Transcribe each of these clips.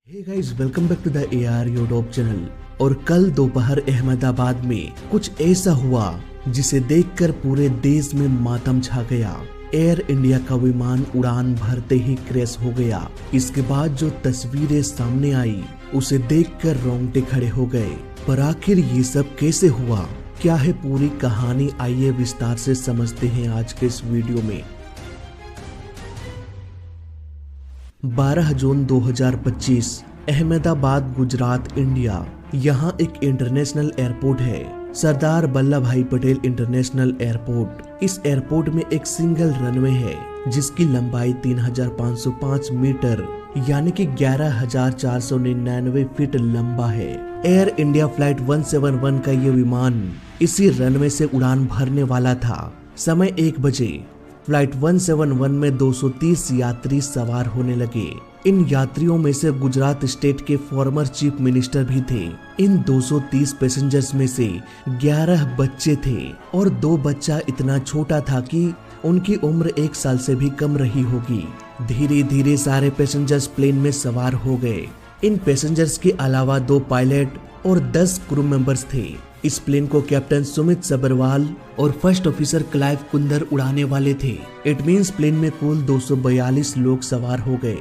Hey guys, welcome back to the AR YouTube channel. और कल दोपहर अहमदाबाद में कुछ ऐसा हुआ जिसे देखकर पूरे देश में मातम छा गया। एयर इंडिया का विमान उड़ान भरते ही क्रैश हो गया। इसके बाद जो तस्वीरें सामने आई उसे देखकर रोंगटे खड़े हो गए। पर आखिर ये सब कैसे हुआ, क्या है पूरी कहानी, आइए विस्तार से समझते हैं आज के इस वीडियो में। 12 जून 2025 अहमदाबाद, गुजरात, इंडिया। यहाँ एक इंटरनेशनल एयरपोर्ट है, सरदार वल्लभ भाई पटेल इंटरनेशनल एयरपोर्ट। इस एयरपोर्ट में एक सिंगल रनवे है जिसकी लंबाई 3505 मीटर यानी कि 11,499 फीट लंबा है। एयर इंडिया फ्लाइट 171 का ये विमान इसी रनवे से उड़ान भरने वाला था। समय 1 बजे फ्लाइट 171 में 230 यात्री सवार होने लगे। इन यात्रियों में से गुजरात स्टेट के फॉर्मर चीफ मिनिस्टर भी थे। इन 230 पैसेंजर्स में से 11 बच्चे थे और 2 बच्चा इतना छोटा था कि उनकी उम्र 1 साल से भी कम रही होगी। धीरे धीरे सारे पैसेंजर्स प्लेन में सवार हो गए। इन पैसेंजर्स के अलावा 2 पायलट और 10 क्रू मेंबर्स थे। इस प्लेन को कैप्टन सुमित सबरवाल और फर्स्ट ऑफिसर क्लाइव कुंदर उड़ाने वाले थे। इट मींस प्लेन में कुल 242 लोग सवार हो गए।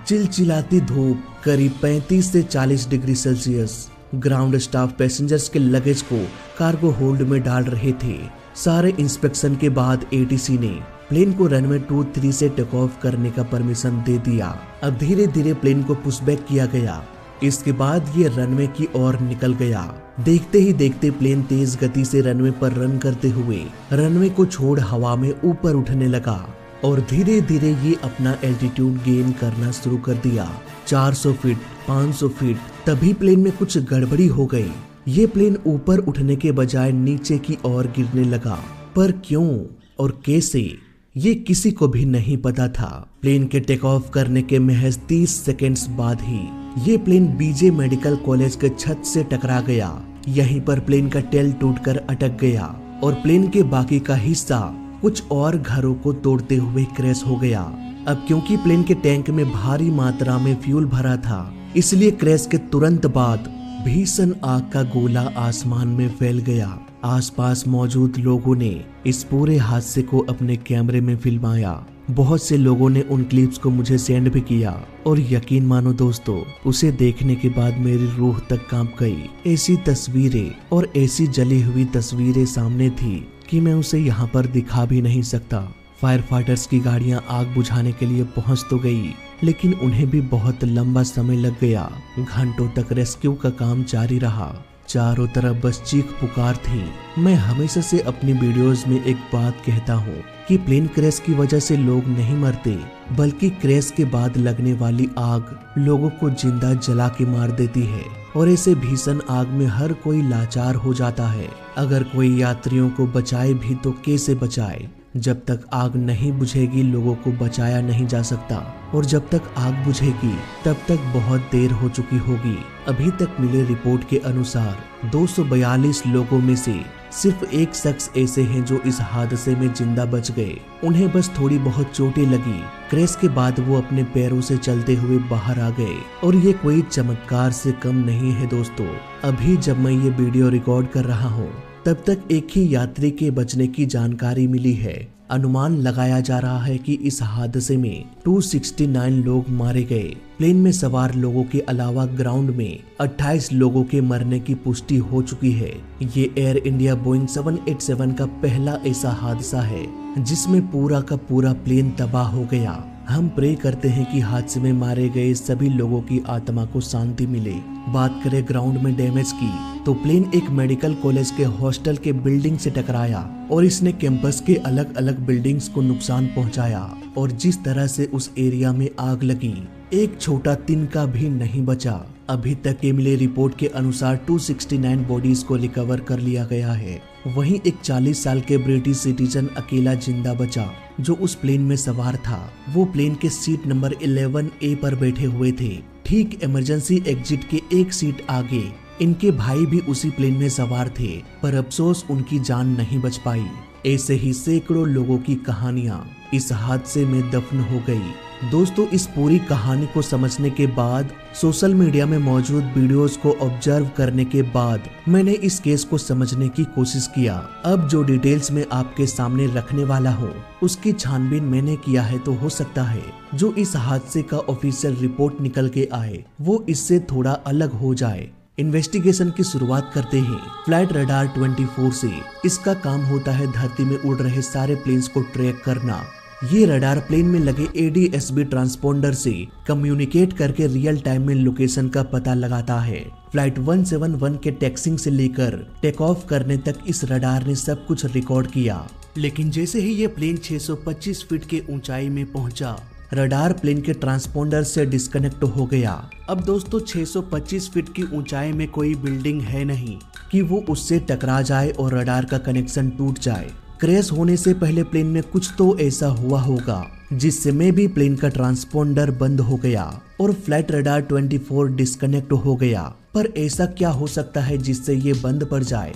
चिलचिलाती धूप, करीब 35 से 40 degree Celsius. Ground staff passengers के लगेज को कार्गो होल्ड में डाल रहे थे। सारे इंस्पेक्शन के बाद ATC ने प्लेन को रनवे 23 से टेक ऑफ करने का परमिशन दे दिया। अब धीरे धीरे प्लेन को पुशबैक किया गया। इसके बाद ये रनवे की ओर निकल गया। देखते ही देखते प्लेन तेज गति से रनवे पर रन करते हुए रनवे को छोड़ हवा में ऊपर उठने लगा और धीरे धीरे ये अपना एल्टीट्यूड गेन करना शुरू कर दिया। 400 फीट, 500 फीट। तभी प्लेन में कुछ गड़बड़ी हो गई। ये प्लेन ऊपर उठने के बजाय नीचे की ओर गिरने लगा। पर क्यों और कैसे, ये किसी को भी नहीं पता था। प्लेन के टेक ऑफ करने के महज 30 सेकेंड्स बाद ही ये प्लेन BJ मेडिकल कॉलेज के छत से टकरा गया। यहीं पर प्लेन का टेल टूटकर अटक गया और प्लेन के बाकी का हिस्सा कुछ और घरों को तोड़ते हुए क्रैश हो गया। अब क्योंकि प्लेन के टैंक में भारी मात्रा में फ्यूल भरा था, इसलिए क्रैश के तुरंत बाद भीषण आग का गोला आसमान में फैल गया। आसपास मौजूद लोगों ने इस पूरे हादसे को अपने कैमरे में फिल्माया। बहुत से लोगों ने उन क्लिप्स को मुझे सेंड भी किया और यकीन मानो दोस्तों, उसे देखने के बाद मेरी रूह तक कांप गई। ऐसी तस्वीरें और ऐसी जली हुई तस्वीरें सामने थी कि मैं उसे यहाँ पर दिखा भी नहीं सकता। फायर फाइटर्स की गाड़ियां आग बुझाने के लिए पहुंच तो गई, लेकिन उन्हें भी बहुत लंबा समय लग गया। घंटों तक रेस्क्यू का काम जारी रहा। चारों तरफ बस चीख पुकार थी। मैं हमेशा से अपनी वीडियोस में एक बात कहता हूँ कि प्लेन क्रैश की वजह से लोग नहीं मरते, बल्कि क्रैश के बाद लगने वाली आग लोगों को जिंदा जला के मार देती है। और ऐसे भीषण आग में हर कोई लाचार हो जाता है। अगर कोई यात्रियों को बचाए भी तो कैसे बचाए? जब तक आग नहीं बुझेगी लोगों को बचाया नहीं जा सकता, और जब तक आग बुझेगी तब तक बहुत देर हो चुकी होगी। अभी तक मिले रिपोर्ट के अनुसार 242 लोगों में से सिर्फ 1 शख्स ऐसे हैं जो इस हादसे में जिंदा बच गए। उन्हें बस थोड़ी बहुत चोटें लगी। क्रैश के बाद वो अपने पैरों से चलते हुए बाहर आ गए और ये कोई चमत्कार से कम नहीं है दोस्तों। अभी जब मैं ये वीडियो रिकॉर्ड कर रहा हूँ तब तक एक ही यात्री के बचने की जानकारी मिली है। अनुमान लगाया जा रहा है कि इस हादसे में 269 लोग मारे गए। प्लेन में सवार लोगों के अलावा ग्राउंड में 28 लोगों के मरने की पुष्टि हो चुकी है। ये एयर इंडिया बोइंग 787 का पहला ऐसा हादसा है जिसमें पूरा का पूरा प्लेन तबाह हो गया। हम प्रे करते हैं कि हादसे में मारे गए सभी लोगों की आत्मा को शांति मिले। बात करें ग्राउंड में डैमेज की, तो प्लेन एक मेडिकल कॉलेज के हॉस्टल के बिल्डिंग से टकराया और इसने कैंपस के अलग अलग बिल्डिंग्स को नुकसान पहुंचाया। और जिस तरह से उस एरिया में आग लगी, एक छोटा तिनका भी नहीं बचा। अभी तक के मिले रिपोर्ट के अनुसार 269 बॉडीज को रिकवर कर लिया गया है। वहीं एक 40 साल के ब्रिटिश सिटीजन अकेला जिंदा बचा जो उस प्लेन में सवार था। वो प्लेन के सीट नंबर 11A पर बैठे हुए थे, ठीक इमरजेंसी एग्जिट के 1 सीट आगे। इनके भाई भी उसी प्लेन में सवार थे, पर अफसोस उनकी जान नहीं बच पाई। ऐसे ही सैकड़ों लोगों की कहानियां इस हादसे में दफन हो गई। दोस्तों, इस पूरी कहानी को समझने के बाद, सोशल मीडिया में मौजूद वीडियोस को ऑब्जर्व करने के बाद मैंने इस केस को समझने की कोशिश किया। अब जो डिटेल्स मैं आपके सामने रखने वाला हूँ उसकी छानबीन मैंने किया है, तो हो सकता है जो इस हादसे का ऑफिशियल रिपोर्ट निकल के आए वो इससे थोड़ा अलग हो जाए। इन्वेस्टिगेशन की शुरुआत करते हैं फ्लाइट रडार 24 से। इसका काम होता है धरती में उड़ रहे सारे प्लेन्स को ट्रैक करना। ये रडार प्लेन में लगे ADS-B ट्रांसपोंडर से कम्युनिकेट करके रियल टाइम में लोकेशन का पता लगाता है। फ्लाइट 171 के टैक्सिंग से लेकर टेक ऑफ करने तक इस रडार ने सब कुछ रिकॉर्ड किया, लेकिन जैसे ही ये प्लेन 625 फीट के ऊंचाई में पहुंचा, रडार प्लेन के ट्रांसपोंडर से डिस्कनेक्ट हो गया। अब दोस्तों, 625 फीट की ऊंचाई में कोई बिल्डिंग है नहीं कि वो उससे टकरा जाए और रडार का कनेक्शन टूट जाए। क्रैश होने से पहले प्लेन में कुछ तो ऐसा हुआ होगा जिससे में भी प्लेन का ट्रांसपोंडर बंद हो गया और फ्लाइट रडार 24 डिस्कनेक्ट हो गया। पर ऐसा क्या हो सकता है जिससे ये बंद पड़ जाए?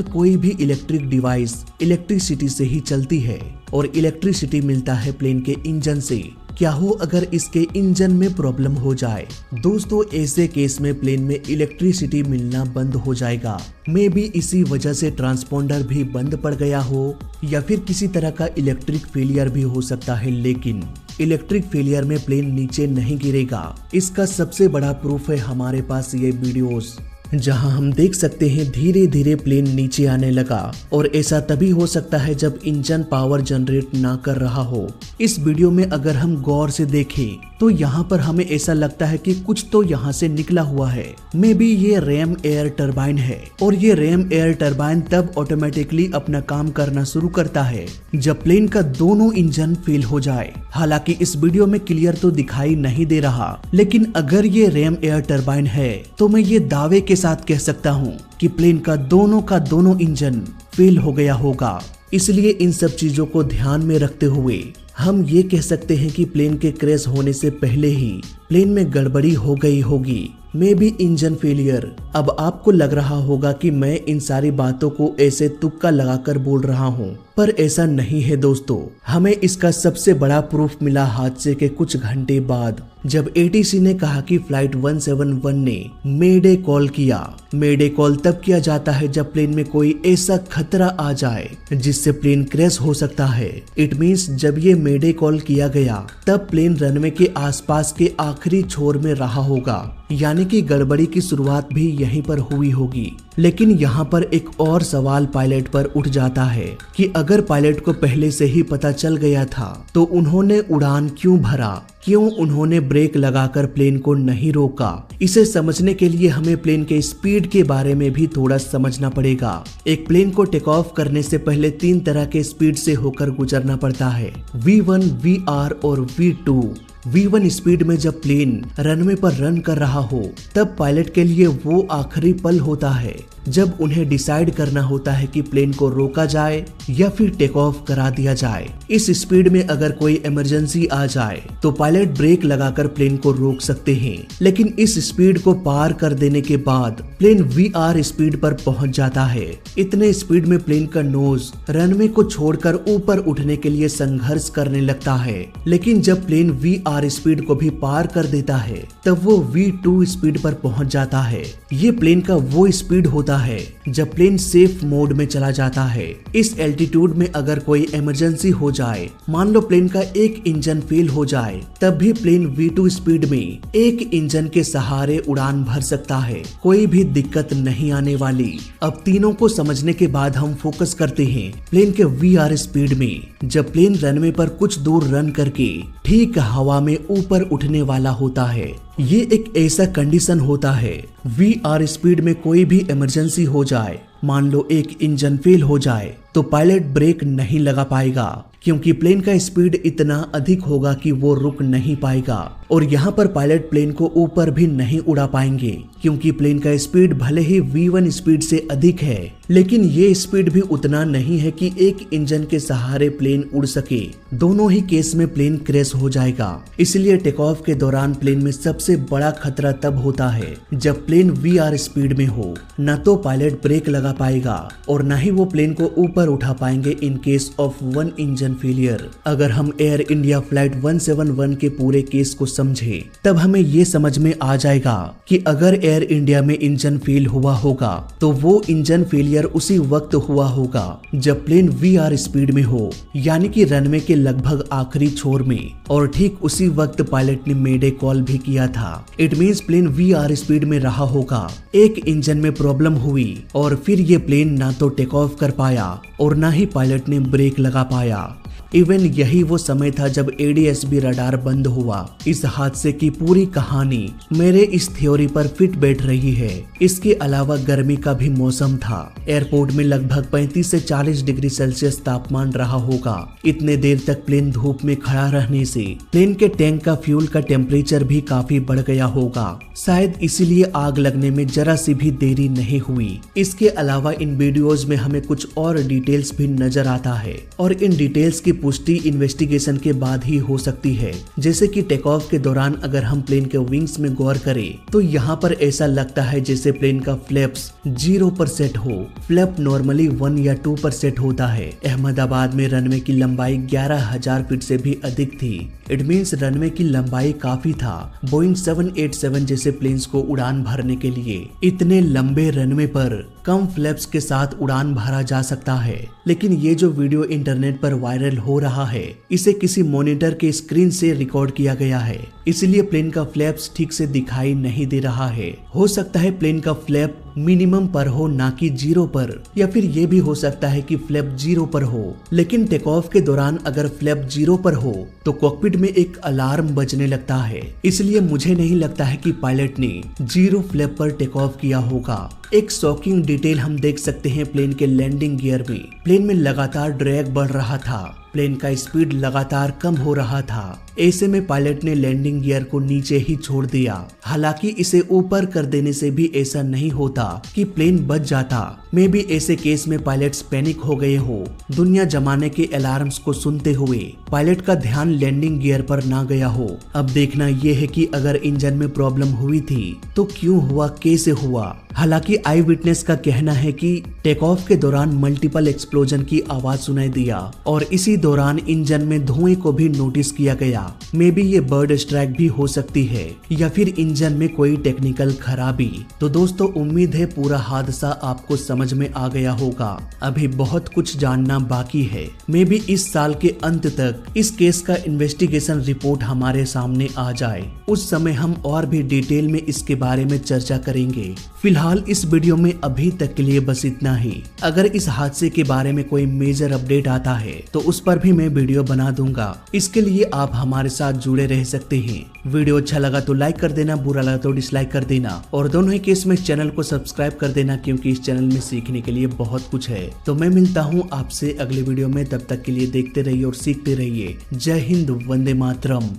कोई भी इलेक्ट्रिक डिवाइस इलेक्ट्रिसिटी से ही चलती है और इलेक्ट्रिसिटी मिलता है प्लेन के इंजन से। क्या हो अगर इसके इंजन में प्रॉब्लम हो जाए? दोस्तों, ऐसे केस में प्लेन में इलेक्ट्रिसिटी मिलना बंद हो जाएगा। मे बी इसी वजह से ट्रांसपोंडर भी बंद पड़ गया हो या फिर किसी तरह का इलेक्ट्रिक फेलियर भी हो सकता है, लेकिन इलेक्ट्रिक फेलियर में प्लेन नीचे नहीं गिरेगा। इसका सबसे बड़ा प्रूफ है हमारे पास ये वीडियोस, जहां हम देख सकते हैं धीरे धीरे प्लेन नीचे आने लगा। और ऐसा तभी हो सकता है जब इंजन पावर जनरेट ना कर रहा हो। इस वीडियो में अगर हम गौर से देखें तो यहाँ पर हमें ऐसा लगता है कि कुछ तो यहाँ से निकला हुआ है। मे बी ये रैम एयर टरबाइन है और ये रैम एयर टरबाइन तब ऑटोमेटिकली अपना काम करना शुरू करता है जब प्लेन का दोनों इंजन फेल हो जाए। हालांकि इस वीडियो में क्लियर तो दिखाई नहीं दे रहा, लेकिन अगर ये रैम एयर टरबाइन है तो मैं ये दावे के साथ कह सकता हूँ कि प्लेन का दोनों इंजन फेल हो गया होगा। इसलिए इन सब चीजों को ध्यान में रखते हुए हम ये कह सकते हैं कि प्लेन के क्रैश होने से पहले ही प्लेन में गड़बड़ी हो गई होगी, मे बी इंजन फेलियर। अब आपको लग रहा होगा कि मैं इन सारी बातों को ऐसे तुक्का लगाकर बोल रहा हूँ, पर ऐसा नहीं है दोस्तों। हमें इसका सबसे बड़ा प्रूफ मिला हादसे के कुछ घंटे बाद, जब ATC ने कहा कि फ्लाइट 171 ने मेडे कॉल किया। मेडे कॉल तब किया जाता है जब प्लेन में कोई ऐसा खतरा आ जाए जिससे प्लेन क्रैश हो सकता है। इट मीन्स जब ये मेडे कॉल किया गया तब प्लेन रनवे के आसपास के आखिरी छोर में रहा होगा, यानी कि गड़बड़ी की शुरुआत भी यहीं पर हुई होगी। लेकिन यहाँ पर एक और सवाल पायलट पर उठ जाता है कि अगर पायलट को पहले से ही पता चल गया था तो उन्होंने उड़ान क्यों भरा? क्यों उन्होंने ब्रेक लगाकर प्लेन को नहीं रोका? इसे समझने के लिए हमें प्लेन के स्पीड के बारे में भी थोड़ा समझना पड़ेगा। एक प्लेन को टेक ऑफ करने से पहले 3 तरह के स्पीड से होकर गुजरना पड़ता है, V1, VR और V2। V1 स्पीड में जब प्लेन रनवे पर रन कर रहा हो तब पायलट के लिए वो आखिरी पल होता है जब उन्हें डिसाइड करना होता है कि प्लेन को रोका जाए या फिर टेक ऑफ करा दिया जाए। इस स्पीड में अगर कोई इमरजेंसी आ जाए तो पायलट ब्रेक लगाकर प्लेन को रोक सकते हैं, लेकिन इस स्पीड को पार कर देने के बाद प्लेन VR स्पीड पर पहुंच जाता है। इतने स्पीड में प्लेन का नोज रनवे को छोड़कर ऊपर उठने के लिए संघर्ष करने लगता है, लेकिन जब प्लेन VR स्पीड को भी पार कर देता है तब वो V2 स्पीड पर पहुंच जाता है। ये प्लेन का वो स्पीड होता है जब प्लेन सेफ मोड में चला जाता है। इस एल्टीट्यूड में अगर कोई इमरजेंसी हो जाए, मान लो प्लेन का एक इंजन फेल हो जाए, तब भी प्लेन V2 स्पीड में एक इंजन के सहारे उड़ान भर सकता है, कोई भी दिक्कत नहीं आने वाली। अब तीनों को समझने के बाद हम फोकस करते हैं प्लेन के VR स्पीड में। जब प्लेन रनवे पर कुछ दूर रन करके ठीक हवा में ऊपर उठने वाला होता है, ये एक ऐसा कंडीशन होता है VR स्पीड में कोई भी इमरजेंसी हो जाए, मान लो एक इंजन फेल हो जाए, तो पायलट ब्रेक नहीं लगा पाएगा क्योंकि प्लेन का स्पीड इतना अधिक होगा कि वो रुक नहीं पाएगा। और यहाँ पर पायलट प्लेन को ऊपर भी नहीं उड़ा पाएंगे, क्योंकि प्लेन का स्पीड भले ही V1 स्पीड से अधिक है, लेकिन ये स्पीड भी उतना नहीं है कि एक इंजन के सहारे प्लेन उड़ सके। दोनों ही केस में प्लेन क्रैश हो जाएगा। इसलिए टेक ऑफ के दौरान प्लेन में सबसे बड़ा खतरा तब होता है जब प्लेन VR स्पीड में हो। न तो पायलट ब्रेक लगा पाएगा और न ही वो प्लेन को ऊपर उठा पाएंगे in case of one engine failure. अगर हम एयर इंडिया फ्लाइट 171 के पूरे केस को समझे तब हमें ये समझ में आ जाएगा कि अगर एयर इंडिया में इंजन फेल हुआ होगा तो वो इंजन फेलियर उसी वक्त हुआ होगा जब प्लेन VR स्पीड में हो, यानी कि रनवे के लगभग आखिरी छोर में, और ठीक उसी वक्त पायलट ने मेडे कॉल भी किया था। It means plane VR speed में रहा होगा, एक इंजन में प्रॉब्लम हुई और फिर ये प्लेन ना तो टेक ऑफ कर पाया और ना ही पायलट ने ब्रेक लगा पाया। इवन यही वो समय था जब ADS-B रडार बंद हुआ। इस हादसे की पूरी कहानी मेरे इस थ्योरी पर फिट बैठ रही है। इसके अलावा गर्मी का भी मौसम था। एयरपोर्ट में लगभग 35 से 40 डिग्री सेल्सियस तापमान रहा होगा। इतने देर तक प्लेन धूप में खड़ा रहने से प्लेन के टैंक का फ्यूल का टेम्परेचर भी काफी बढ़ गया होगा। शायद इसीलिए आग लगने में जरा सी भी देरी नहीं हुई। इसके अलावा इन वीडियोज में हमें कुछ और डिटेल्स भी नजर आता है और इन डिटेल्स की पुष्टि इन्वेस्टिगेशन के बाद ही हो सकती है। जैसे कि टेक ऑफ के दौरान अगर हम प्लेन के विंग्स में गौर करें तो यहाँ पर ऐसा लगता है जैसे प्लेन का फ्लैप्स 0 पर सेट हो। फ्लैप नॉर्मली 1 या 2 पर सेट होता है। अहमदाबाद में रनवे की लंबाई 11,000 फीट से भी अधिक थी। इट मीन्स रनवे की लंबाई काफी था बोइंग 787 जैसे प्लेन्स को उड़ान भरने के लिए। इतने लंबे रनवे पर कम फ्लैप्स के साथ उड़ान भरा जा सकता है, लेकिन ये जो वीडियो इंटरनेट पर वायरल हो रहा है इसे किसी मॉनिटर के स्क्रीन से रिकॉर्ड किया गया है, इसलिए प्लेन का फ्लैप्स ठीक से दिखाई नहीं दे रहा है। हो सकता है प्लेन का फ्लैप मिनिमम पर हो ना कि 0 पर, या फिर ये भी हो सकता है कि फ्लैप 0 पर हो। लेकिन टेक ऑफ के दौरान अगर फ्लैप 0 पर हो तो कॉकपिट में एक अलार्म बजने लगता है। इसलिए मुझे नहीं लगता है कि पायलट ने 0 फ्लैप पर टेक ऑफ किया होगा। एक शॉकिंग डिटेल हम देख सकते हैं प्लेन के लैंडिंग गियर में। प्लेन में लगातार ड्रैग बढ़ रहा था। प्लेन का स्पीड लगातार कम हो रहा था। ऐसे में पायलट ने लैंडिंग गियर को नीचे ही छोड़ दिया। हालांकि इसे ऊपर कर देने से भी ऐसा नहीं होता कि प्लेन बच जाता। मे भी ऐसे केस में पायलट्स पैनिक हो गए हो। दुनिया जमाने के अलार्म्स को सुनते हुए पायलट का ध्यान लैंडिंग गियर पर ना गया हो। अब देखना यह है कि अगर इंजन में प्रॉब्लम हुई थी तो क्यों हुआ, कैसे हुआ। हालांकि आई विटनेस का कहना है कि टेक ऑफ के दौरान मल्टीपल एक्सप्लोजन की आवाज सुनाई दिया और इसी दौरान इंजन में धुएं को भी नोटिस किया गया। मे बी ये बर्ड स्ट्राइक भी हो सकती है या फिर इंजन में कोई टेक्निकल खराबी। तो दोस्तों उम्मीद है पूरा हादसा आपको समझ में आ गया होगा। अभी बहुत कुछ जानना बाकी है। मे बी इस साल के अंत तक इस केस का इन्वेस्टिगेशन रिपोर्ट हमारे सामने आ जाए। उस समय हम और भी डिटेल में इसके बारे में चर्चा करेंगे। फिलहाल इस वीडियो में अभी तक के लिए बस इतना ही। अगर इस हादसे के बारे में कोई मेजर अपडेट आता है तो उस पर भी मैं वीडियो बना दूंगा। इसके लिए आप हमारे साथ जुड़े रह सकते हैं। वीडियो अच्छा लगा तो लाइक कर देना, बुरा लगा तो डिसलाइक कर देना और दोनों ही केस में चैनल को सब्सक्राइब कर देना, क्योंकि इस चैनल में सीखने के लिए बहुत कुछ है। तो मैं मिलता हूँ आपसे अगले वीडियो में। तब तक के लिए देखते रहिए और सीखते रहिए। जय हिंद, वंदे मातरम।